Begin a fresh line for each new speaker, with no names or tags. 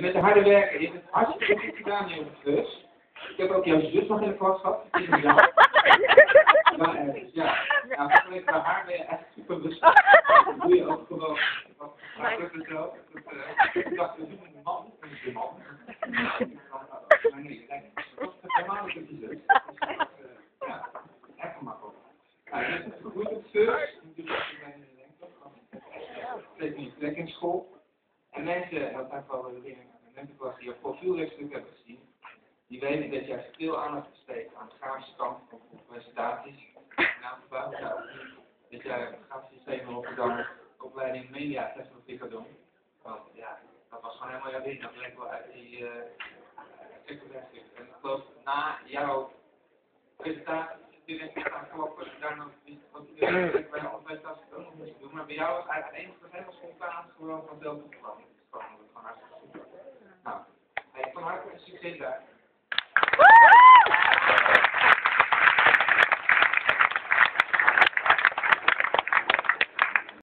Je bent een harde werker. Je hebt het hartstikke goed gedaan, jongens. Dus. Ik heb ook jouw zus nog in de klas gehad. Het is een jaar. Ja, ergens, ja. Nou, vanwege bij haar ben je echt super rustig. Dat doe je ook gewoon. Maar dat is zo. Ik dacht, we doen een man. Dat is een man. Maar nee, dat is helemaal niet je zus. Ja, echt gemakkelijk. Nou, je hebt het goed op first. Steeds niet plek in school. En mensen, dat zijn wel de dingen in de klas die je profielrechtstuk hebben gezien, die weten dat jij veel aandacht besteedt aan de grafische kant van presentaties. Dat jij een grafisch systeem in Rotterdam, opleiding media technologie gaat doen. Want ja, dat was gewoon helemaal jouw ding. Dat bleek wel uit die sectorrechtstuk. En ik geloof na jouw presentatie, natuurlijk gaan kloppen, daar nog wat iedereen bij alle presentaties ook nog moest doen. Maar bij jou was eigenlijk het enige helemaal spontaan gewoon vanzelf opgekomen. Dat is gewoon hartstikke super. Nou, van harte succes daar.